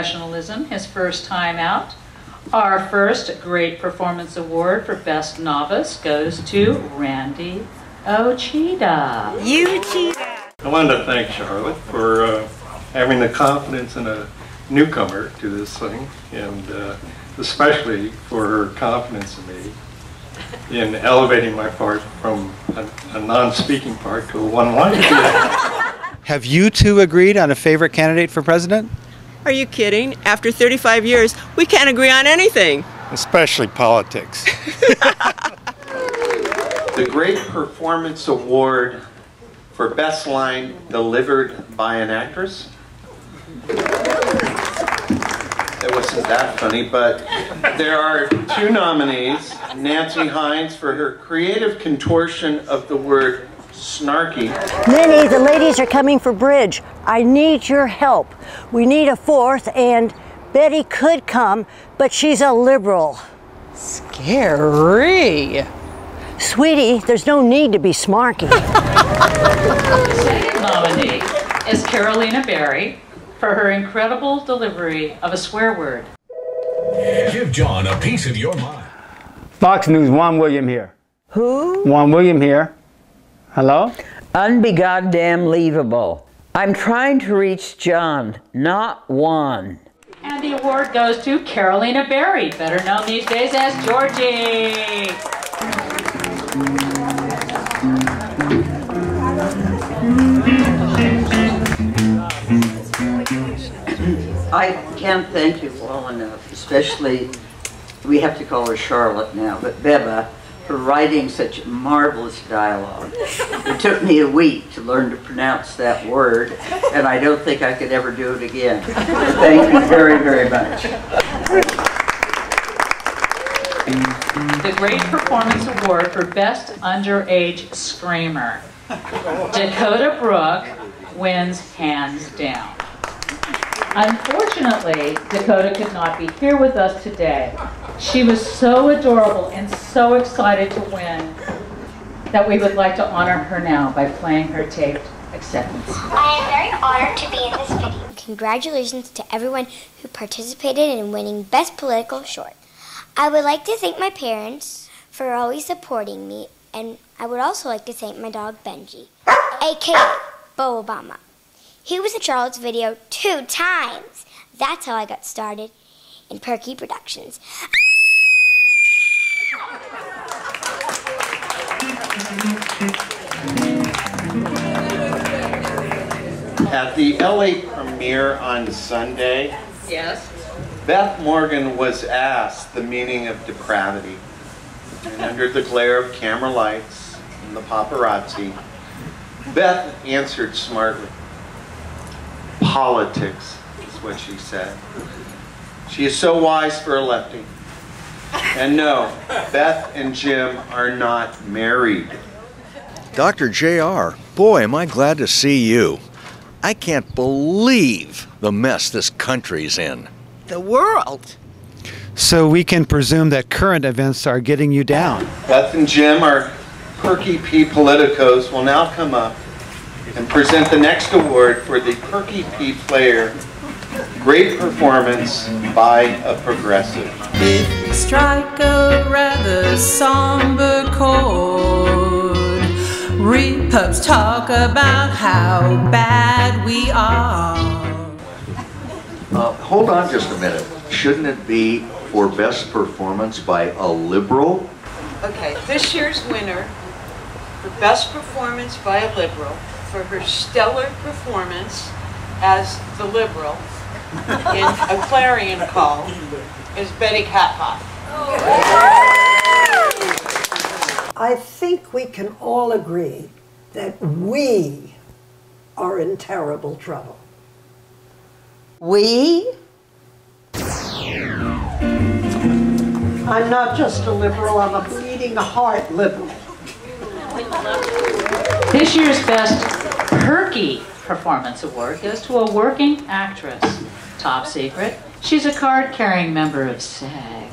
professionalism his first time out. Our first Great Performance Award for Best Novice goes to Randy Ochida. You cheetah! I wanted to thank Charlotte for having the confidence in a newcomer to this thing, and especially for her confidence in me in elevating my part from a non-speaking part to a one-line. Have you two agreed on a favorite candidate for president? Are you kidding? After 35 years, we can't agree on anything. Especially politics. The Great Performance Award for Best Line Delivered by an Actress. It wasn't that funny, but there are two nominees. Nancy Hines for her creative contortion of the word snarky. Minnie, the ladies are coming for bridge. I need your help. We need a fourth, and Betty could come, but she's a liberal. Scary. Sweetie, there's no need to be smarky. The second nominee is Carolina Berry for her incredible delivery of a swear word. Give John a piece of your mind. Fox News, Juan William here. Who? Juan William here. Hello? Unbegoddamnleavable. I'm trying to reach John, not Juan. And the award goes to Carolina Berry, better known these days as Georgie. I can't thank you all enough, especially, we have to call her Charlotte now, but Beba, for writing such marvelous dialogue. It took me a week to learn to pronounce that word, and I don't think I could ever do it again. Thank you very, very much. The Great Performance Award for Best Underage Screamer. Dakota Brooke wins hands down. Unfortunately, Dakota could not be here with us today. She was so adorable and so excited to win that we would like to honor her now by playing her taped acceptance. I am very honored to be in this video. Congratulations to everyone who participated in winning Best Political Short. I would like to thank my parents for always supporting me, and I would also like to thank my dog Benji, aka Bo Obama. He was in Charlotte's video 2 times. That's how I got started in Perkyp Productions. At the LA premiere on Sunday, Yes. Beth Morgan was asked the meaning of depravity. And under the glare of camera lights and the paparazzi, Beth answered smartly. Politics is what she said. She is so wise for a lefty. And no, Beth and Jim are not married. Dr. JR, boy, am I glad to see you. I can't believe the mess this country's in. The world. So we can presume that current events are getting you down. Beth and Jim, our Perkyp politicos, will now come up and present the next award for the Perkyp player, Great Performance by a Progressive. If we strike a rather somber chord, repubs talk about how bad we are. Hold on just a minute. Shouldn't it be for best performance by a liberal? Okay, this year's winner for Best Performance by a Liberal for her stellar performance as the liberal in A Clarion Call is Betty Kathoff. I think we can all agree that we are in terrible trouble. We? I'm not just a liberal, I'm a bleeding heart liberal. This year's Best Perky Performance Award goes to a working actress. Top secret, she's a card-carrying member of SAG.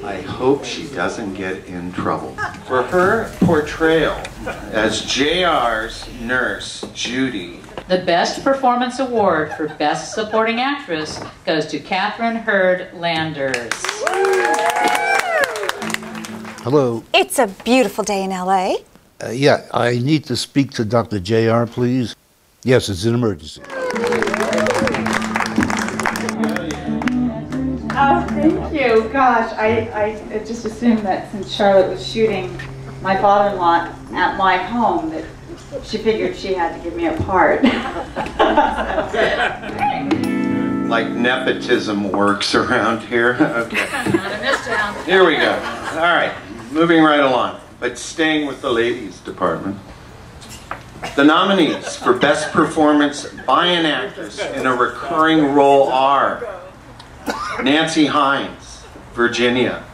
I hope she doesn't get in trouble. For her portrayal as JR's nurse, Judy, The Best Performance Award for Best Supporting Actress goes to Catherine Hurd Landers. Hello. It's a beautiful day in LA. Yeah, I need to speak to Dr. JR, please. Yes, it's an emergency. Oh, thank you. Gosh, I just assumed that since Charlotte was shooting my father-in-law at my home, that she figured she had to give me a part. Like nepotism works around here. Okay. Not in this town. Here we go. All right, moving right along, but staying with the ladies department. The nominees for Best Performance by an Actress in a Recurring Role are Nancy Hines, Virginia.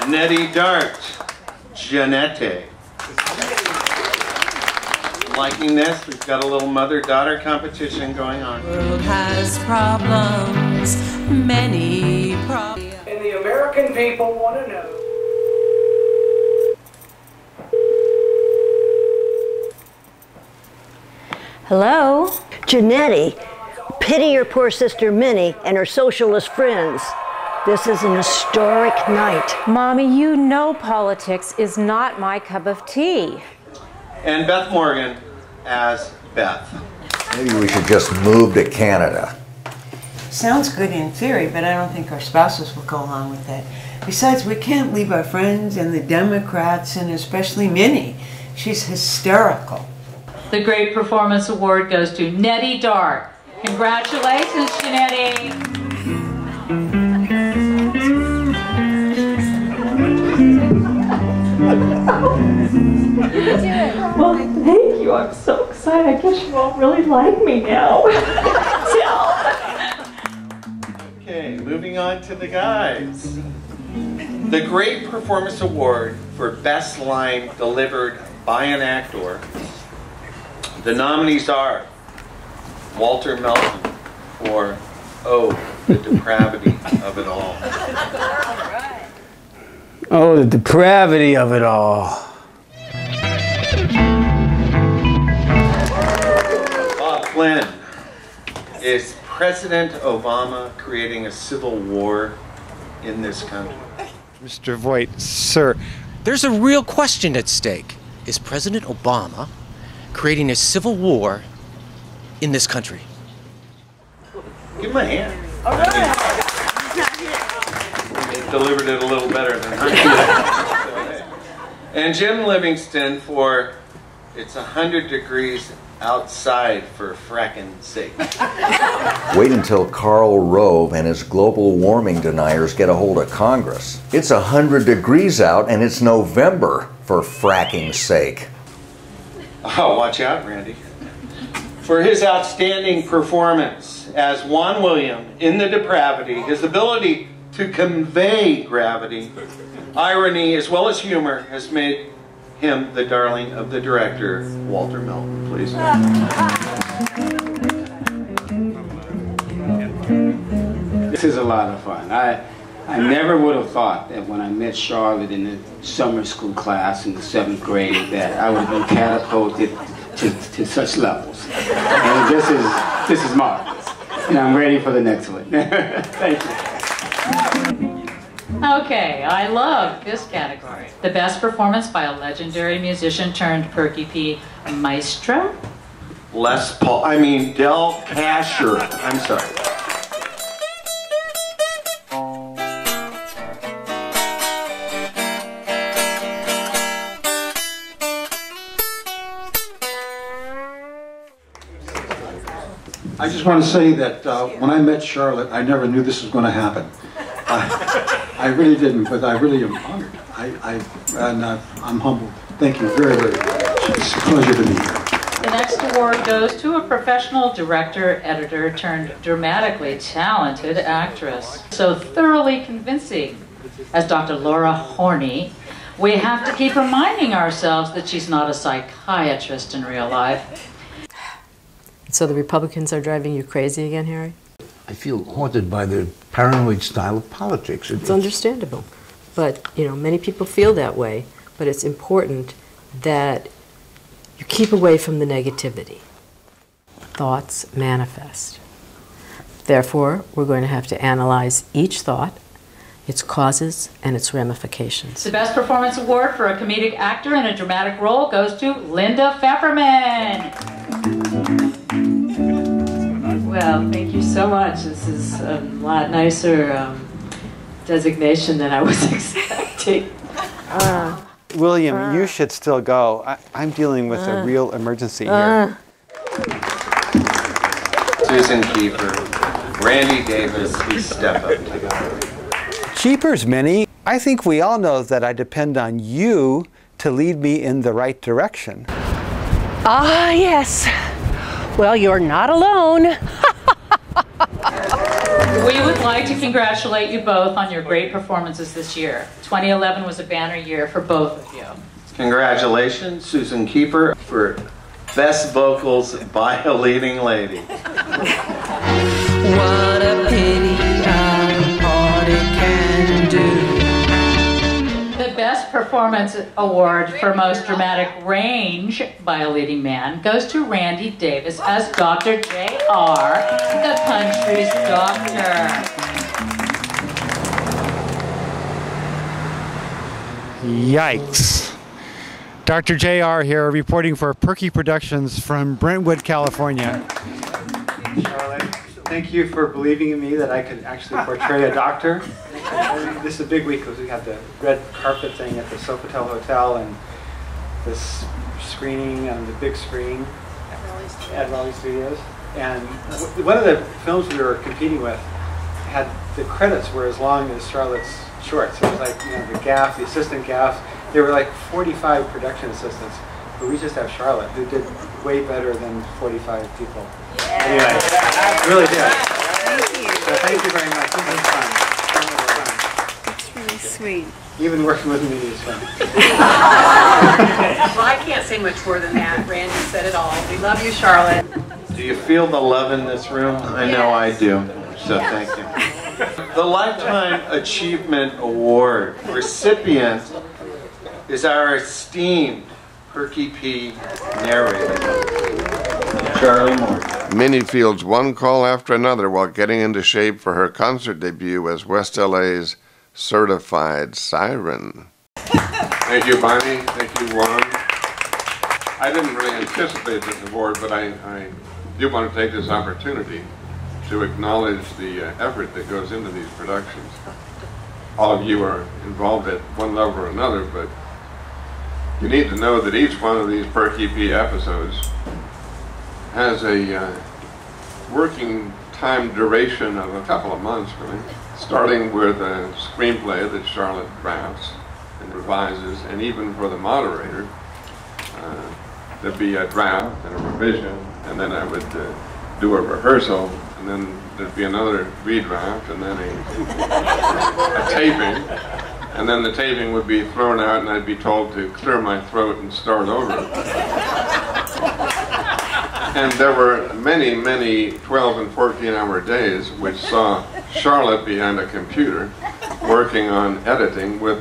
Nettie Dart, Janette. Liking this? We've got a little mother-daughter competition going on. The world has problems, many problems. And the American people want to know. Hello? Janetti, pity your poor sister Minnie and her socialist friends. This is an historic night. Mommy, you know politics is not my cup of tea. And Beth Morgan as Beth. Maybe we should just move to Canada. Sounds good in theory, but I don't think our spouses will go along with that. Besides, we can't leave our friends and the Democrats, and especially Minnie. She's hysterical. The Great Performance Award goes to Nettie Dart. Congratulations, Nettie. Well, thank you. I'm so excited. I guess you all really like me now. Okay, moving on to the guys. The Great Performance Award for Best Line Delivered by an Actor. The nominees are Walter Melton for Oh, the Depravity of It All. Oh, the depravity of it all. Bob Flynn, is President Obama creating a civil war in this country? Mr. Voigt, sir. There's a real question at stake. Is President Obama creating a civil war in this country? Give him a hand. All right. He delivered it a little better than I did. And Jim Livingston for It's 100 Degrees Outside for Frackin' Sake. Wait until Karl Rove and his global warming deniers get a hold of Congress. It's 100 degrees out and it's November, for fracking sake. Oh, watch out, Randy. For his outstanding performance as Juan William in The Depravity, his ability to convey gravity, irony, as well as humor has made him the darling of the director, Walter Melton, please. This is a lot of fun. I never would have thought that when I met Charlotte in the summer school class in the 7th grade that I would have been catapulted to such levels. And this is marvelous. And I'm ready for the next one. Thank you. Okay, I love this category. The Best Performance by a Legendary Musician turned Perkyp Maestro. Del Casher. I'm sorry. I just want to say that when I met Charlotte, I never knew this was going to happen. I really didn't, but I really am honored. I'm humbled. Thank you very, very much. It's a pleasure to be here. The next award goes to a professional director, editor, turned dramatically talented actress. So thoroughly convincing as Dr. Laura Horney, we have to keep reminding ourselves that she's not a psychiatrist in real life. So the Republicans are driving you crazy again, Harry? I feel haunted by the paranoid style of politics. It's understandable. But, you know, many people feel that way but it's important that you keep away from the negativity. Thoughts manifest. Therefore, we're going to have to analyze each thought, its causes, and its ramifications. The Best Performance Award for a comedic actor in a dramatic role goes to Linda Pfefferman. Well, thank you so much. This is a lot nicer designation than I was expecting. William, you should still go. I'm dealing with a real emergency here. Susan Kiefer, Randy Davis, please step up to God. Jeepers, Minnie. I think we all know that I depend on you to lead me in the right direction. Ah, yes. Well, you're not alone. We would like to congratulate you both on your great performances this year. 2011 was a banner year for both of you. Congratulations, Susan Kiefer, for Best Vocals by a Leading Lady. What a pity all it can do. The Best Performance Award for Most Dramatic Range by a Leading Man goes to Randy Davis as Dr. J.R., the country's doctor. Yikes. Dr. J.R. here, reporting for Perky Productions from Brentwood, California. Charlotte, thank you for believing in me that I could actually portray a doctor. This is a big week because we have the red carpet thing at the Sofitel Hotel and this screening on the big screen at Raleigh Studios. And one of the films we were competing with had the credits were as long as Charlotte's shorts. It was like, you know, the gaff, the assistant gaff. There were like 45 production assistants, but we just have Charlotte, who did way better than 45 people. Anyway, really did. Thank you. So thank you very much. This was fun. It's really sweet. Even working with me is fun. Well, I can't say much more than that. Randy said it all. We love you, Charlotte. Do you feel the love in this room? I know I do, so thank you. The Lifetime Achievement Award recipient is our esteemed Perky P narrator, Charlie Moore. Minnie fields one call after another while getting into shape for her concert debut as West LA's certified siren. Thank you, Bonnie. Thank you, Juan. I didn't really anticipate this award, but I do want to take this opportunity to acknowledge the effort that goes into these productions. All of you are involved at one level or another, but you need to know that each one of these Perky P episodes has a working time duration of a couple of months, really. Starting with a screenplay that Charlotte drafts and revises, and even for the moderator, there'd be a draft and a revision, and then I would do a rehearsal, and then there'd be another redraft, and then a taping, and then the taping would be thrown out, and I'd be told to clear my throat and start over. And there were many, many 12 and 14-hour days which saw Charlotte behind a computer working on editing with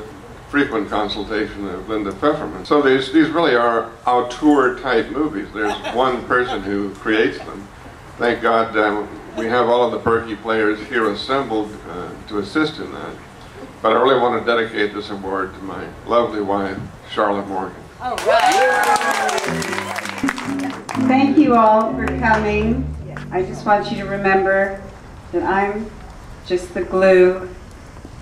frequent consultation of Linda Pfefferman. So these really are auteur-type movies. There's one person who creates them. Thank God we have all of the Perky players here assembled to assist in that. But I really want to dedicate this award to my lovely wife, Charlotte Morgan. All right. Thank you all for coming. I just want you to remember that I'm just the glue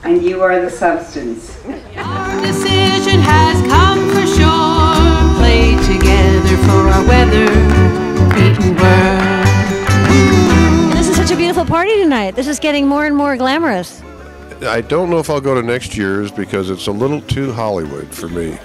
and you are the substance. Our decision has come for sure. Play together for our weather-beaten world. This is such a beautiful party tonight. This is getting more and more glamorous. I don't know if I'll go to next year's because it's a little too Hollywood for me.